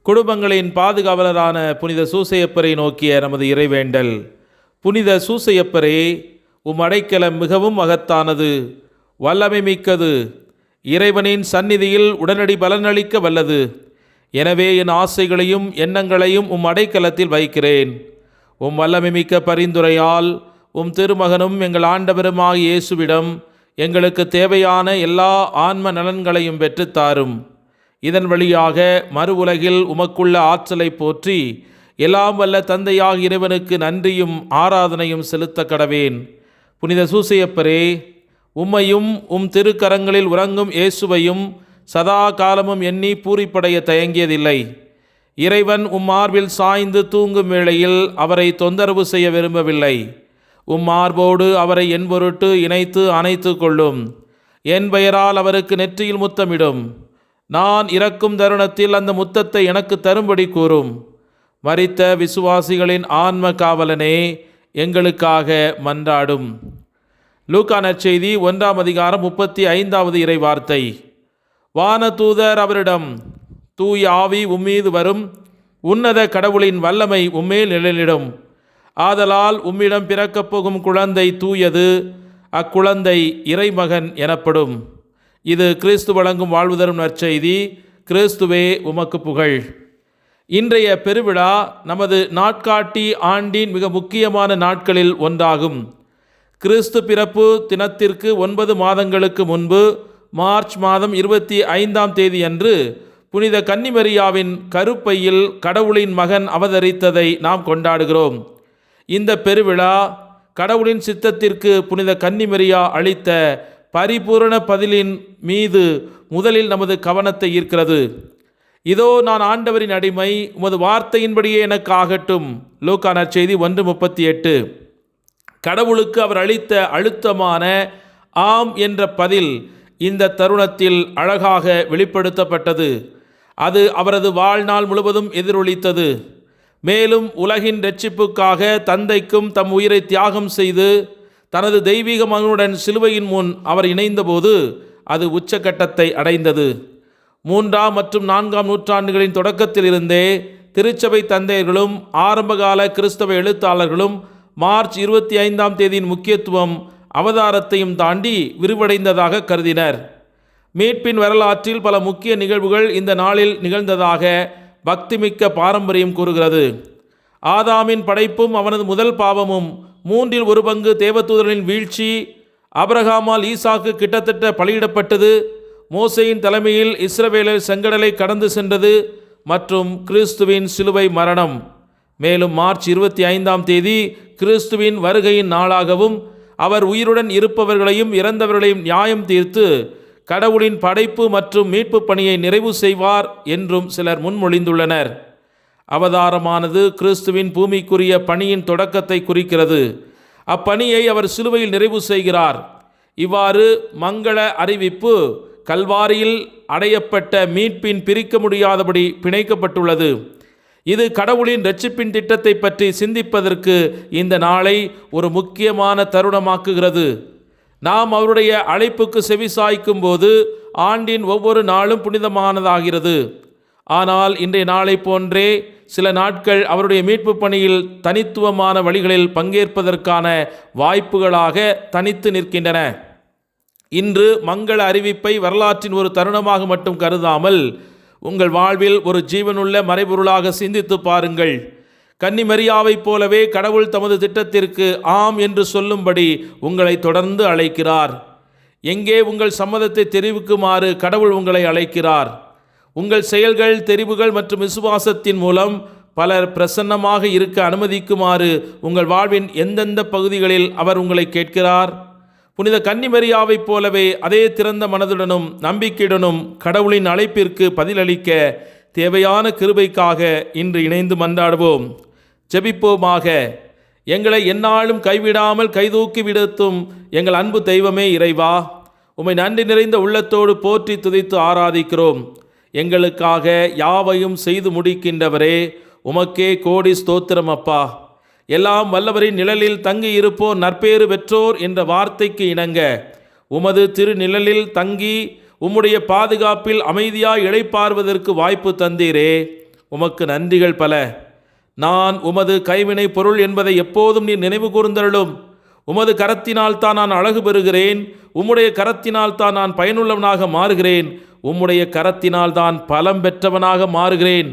குடும்பங்களின் பாதுகாவலரான புனித சூசையப்பரை நோக்கிய நமது இறைவேண்டல். புனித சூசையப்பரே, உம் அடைக்கலம் மிகவும் மகத்தானது, வல்லமை மிக்கது, இறைவனின் சந்நிதியில் உடனடி பலனளிக்க வல்லது. எனவே என் ஆசைகளையும் எண்ணங்களையும் உம் அடைக்கலத்தில் வைக்கிறேன். உம் வல்லமை மிக்க பரிந்துரையால் உம் திருமகனும் எங்கள் ஆண்டவருமாகிய இயேசுவிடம் எங்களுக்கு தேவையான எல்லா ஆன்ம நலன்களையும் பெற்றுத்தாரும். இதன் வழியாக மறு உலகில் உமக்குள்ள ஆற்றலை போற்றி எல்லாம் வல்ல தந்தையாக இறைவனுக்கு நன்றியும் ஆராதனையும் செலுத்த கடவேன். புனித சூசையப்பரே, உம்மையும் உம் திருக்கரங்களில் உறங்கும் இயேசுவையும் சதா காலமும் எண்ணி பூரிப்படைய தயங்கியதில்லை. இறைவன் உம் மார்பில் சாய்ந்து தூங்கும் வேளையில் அவரை தொந்தரவு செய்ய விரும்பவில்லை. உம் மார்போடு அவரை என் பொருட்டு இணைத்து அணைத்து கொள்ளும். என் பெயரால் அவருக்கு நெற்றியில் முத்தமிடும். நான் இறக்கும் தருணத்தில் அந்த முத்தத்தை எனக்கு தரும்படி கூறும். மரித்த விசுவாசிகளின் ஆன்ம காவலனே, எங்களுக்காக மன்றாடும். லூக்கா நற்செய்தி 1 இறைவார்த்தை. வானதூதர் அவரிடம், தூய ஆவி உம்மீது வரும், உன்னத கடவுளின் வல்லமை உம்மேல் நிழலிடும். ஆதலால் உம்மிடம் பிறக்கப் போகும் குழந்தை தூயது, அக்குழந்தை இறைமகன் எனப்படும். இது கிறிஸ்து வழங்கும் வாழ்வு தரும் நற்செய்தி. கிறிஸ்துவே உமக்கு புகழ். இன்றைய பெருவிழா நமது நாட்காட்டி ஆண்டின் மிக முக்கியமான நாட்களில் ஒன்றாகும். கிறிஸ்து பிறப்பு தினத்திற்கு 9 மாதங்களுக்கு முன்பு மார்ச் மாதம் 25 அன்று புனித கன்னிமரியாவின் கருப்பையில் கடவுளின் மகன் அவதரித்ததை நாம் கொண்டாடுகிறோம். இந்த பெருவிழா கடவுளின் சித்தத்திற்கு புனித கன்னிமரியா அளித்த பரிபூரண பதிலின் மீது முதலில் நமது கவனத்தை ஈர்க்கிறது. இதோ நான் ஆண்டவரின் அடிமை, உமது வார்த்தையின்படியே எனக்கு ஆகட்டும். லூக்கா நற்செய்தி 1:38. கடவுளுக்கு அவர் அளித்த அழுத்தமான ஆம் என்ற பதில் இந்த தருணத்தில் அழகாக வெளிப்படுத்தப்பட்டது. அது அவரது வாழ்நாள் முழுவதும் எதிரொலித்தது. மேலும் உலகின் இரட்சிப்புக்காக தந்தைக்கும் தம் உயிரை தியாகம் செய்து தனது தெய்வீக மகனுடன் சிலுவையின் முன் அவர் இணைந்தபோது அது உச்சக்கட்டத்தை அடைந்தது. 3ஆம் மற்றும் 4ஆம் நூற்றாண்டுகளின் தொடக்கத்திலிருந்தே திருச்சபை தந்தையர்களும் ஆரம்பகால கிறிஸ்தவ எழுத்தாளர்களும் மார்ச் 25 முக்கியத்துவம் அவதாரத்தையும் தாண்டி விரிவடைந்ததாக கருதினர். மீட்பின் வரலாற்றில் பல முக்கிய நிகழ்வுகள் இந்த நாளில் நிகழ்ந்ததாக பக்திமிக்க பாரம்பரியம் கூறுகிறது. ஆதாமின் படைப்பும் அவனது முதல் பாவமும், 1/3 தேவதூதர்களின் வீழ்ச்சி, ஆபிரகாமால் ஈசாக்கு கிட்டத்தட்ட பலியிடப்பட்டது, மோசேயின் தலைமையில் இஸ்ரவேலர் செங்கடலை கடந்து சென்றது மற்றும் கிறிஸ்துவின் சிலுவை மரணம். மேலும் மார்ச் 25 கிறிஸ்துவின் வருகையின் நாளாகவும் அவர் உயிருடன் இருப்பவர்களையும் இறந்தவர்களையும் நியாயம் தீர்த்து கடவுளின் படைப்பு மற்றும் மீட்பு பணியை நிறைவு செய்வார் என்றும் சிலர் முன்மொழிந்துள்ளனர். அவதாரமானது கிறிஸ்துவின் பூமிக்குரிய பணியின் தொடக்கத்தை குறிக்கிறது. அப்பணியை அவர் சிலுவையில் நிறைவு செய்கிறார். இவ்வாறு மங்கள அறிவிப்பு கல்வாரியில் அடையப்பட்ட மீட்பின் பிரிக்க முடியாதபடி பிணைக்கப்பட்டுள்ளது. இது கடவுளின் இரட்சிப்பின் திட்டத்தை பற்றி சிந்திப்பதற்கு இந்த நாளை ஒரு முக்கியமான தருணமாக்குகிறது. நாம் அவருடைய அழைப்புக்கு செவிசாய்க்கும் போது ஆண்டின் ஒவ்வொரு நாளும் புனிதமானதாகிறது. ஆனால் இன்றைய நாளை போன்றே சில நாட்கள் அவருடைய மீட்பு பணியில் தனித்துவமான வழிகளில் பங்கேற்பதற்கான வாய்ப்புகளாக தனித்து நிற்கின்றன. இன்று மங்கள அறிவிப்பை வரலாற்றின் ஒரு தருணமாக மட்டும் கருதாமல் உங்கள் வாழ்வில் ஒரு ஜீவனுள்ள மறைபொருளாக சிந்தித்து பாருங்கள். கன்னிமரியாவைப் போலவே கடவுள் தமது திட்டத்திற்கு ஆம் என்று சொல்லும்படி உங்களை தொடர்ந்து அழைக்கிறார். எங்கே உங்கள் சம்மதத்தை தெரிவிக்குமாறு கடவுள் உங்களை அழைக்கிறார். உங்கள் செயல்கள், தெரிவுகள் மற்றும் விசுவாசத்தின் மூலம் பலர் பிரசன்னமாக இருக்க அனுமதிக்குமாறு உங்கள் வாழ்வின் எந்தெந்த பகுதிகளில் அவர் உங்களை கேட்கிறார்? புனித கன்னிமரியாவைப் போலவே அதே திறந்த மனதுடனும் நம்பிக்கையுடனும் கடவுளின் அழைப்பிற்கு பதிலளிக்க தேவையான கிருபைக்காக இன்று இணைந்து மன்றாடுவோம். ஜெபிப்போமாக. எங்களை எந்நாளும் கைவிடாமல் கைதூக்கி விடுத்தும் எங்கள் அன்பு தெய்வமே இறைவா, உம்மை நன்றி நிறைந்த உள்ளத்தோடு போற்றி துதித்து ஆராதிக்கிறோம். எங்களுக்காக யாவையும் செய்து முடிக்கின்றவரே, உமக்கே கோடி ஸ்தோத்திரம் அப்பா. எல்லாம் வல்லவரின் நிழலில் தங்கி இருப்போர் நற்பேறு பெற்றோர் என்ற வார்த்தைக்கு இணங்க உமது திருநிழலில் தங்கி உம்முடைய பாதுகாப்பில் அமைதியாய் இளைப்பாறுவதற்கு வாய்ப்பு தந்தீரே. உமக்கு நன்றிகள் பல. நான் உமது கைவினை பொருள் என்பதை எப்போதும் நீர் நினைவு கூர்ந்தருளும். உமது கரத்தினால் தான் நான் அழகு பெறுகிறேன். உம்முடைய கரத்தினால் தான் நான் பயனுள்ளவனாக மாறுகிறேன். உம்முடைய கரத்தினால் தான் பலம் பெற்றவனாக மாறுகிறேன்.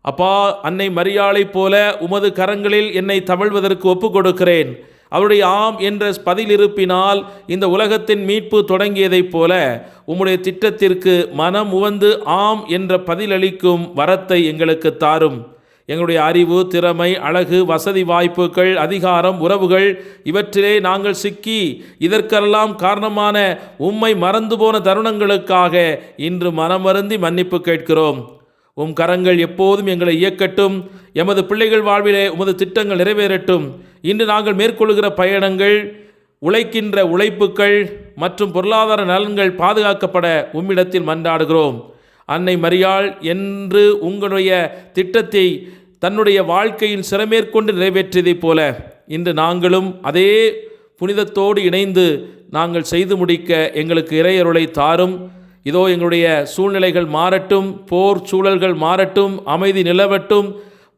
அப்பா, அன்னை மரியாளைப் போல உமது கரங்களில் என்னை தவழ்வதற்கு ஒப்பு கொடுக்கிறேன். அவருடைய ஆம் என்ற பதில் இருப்பினால் இந்த உலகத்தின் மீட்பு தொடங்கியதைப் போல உம்முடைய திட்டத்திற்கு மனம் உவந்து ஆம் என்ற பதிலளிக்கும் வரத்தை எங்களுக்கு தாரும். எங்களுடைய அறிவு, திறமை, அழகு, வசதி வாய்ப்புகள், அதிகாரம், உறவுகள் இவற்றிலே நாங்கள் சிக்கி இதற்கெல்லாம் காரணமான உம்மை மறந்து போன தருணங்களுக்காக இன்று மனமருந்தி மன்னிப்பு கேட்கிறோம். உம் கரங்கள் எப்போதும் எங்களை இயக்கட்டும். எமது பிள்ளைகள் வாழ்விலே உமது திட்டங்கள் நிறைவேறட்டும். இன்று நாங்கள் மேற்கொள்கிற பயணங்கள், உழைக்கின்ற உழைப்புகள் மற்றும் பொருளாதார நலன்கள் பாதுகாக்கப்பட உம்மிடத்தில் மன்றாடுகிறோம். அன்னை மரியாள் என்று உங்களுடைய திட்டத்தை தன்னுடைய வாழ்க்கையில் சிறமேற்கொண்டு நிறைவேற்றியதைப் போல இன்று நாங்களும் அதே புனிதத்தோடு இணைந்து நாங்கள் செய்து முடிக்க எங்களுக்கு இறையருளை தாரும். இதோ எங்களுடைய சூழ்நிலைகள் மாறட்டும், போர் சூழல்கள் மாறட்டும், அமைதி நிலவட்டும்,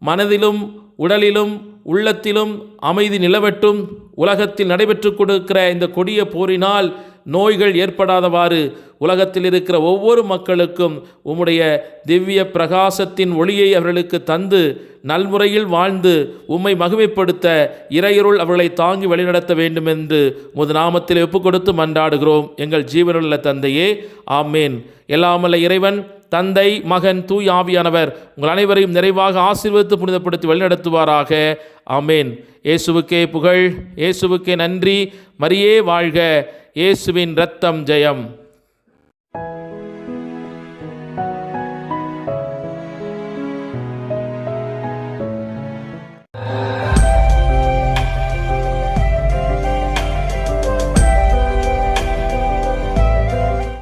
மனதிலும் உடலிலும் உள்ளத்திலும் அமைதி நிலவட்டும். உலகத்தில் நடைபெற்று கொடுக்கிற இந்த கொடிய போரினால் நோய்கள் ஏற்படாதவாறு உலகத்தில் இருக்கிற ஒவ்வொரு மக்களுக்கும் உம்முடைய திவ்ய பிரகாசத்தின் ஒளியை அவர்களுக்கு தந்து நல்முறையில் வாழ்ந்து உம்மை மகிமைப்படுத்த இறையருள் அவர்களை தாங்கி வழிநடத்த வேண்டும் என்று உமது நாமத்தில் ஒப்புக் கொடுத்து மன்றாடுகிறோம். எங்கள் ஜீவனுள்ள தந்தையே, ஆமேன். எல்லாமல்ல இறைவன், தந்தை, மகன், தூய் ஆவியானவர் உங்கள் அனைவரையும் நிறைவாக ஆசீர்வதித்து புனிதப்படுத்தி வழிநடத்துவாராக. ஆமேன். இயேசுவுக்கே புகழ், இயேசுவுக்கே நன்றி. மரியே வாழ்க. இயேசுவின் இரத்தம் ஜெயம்.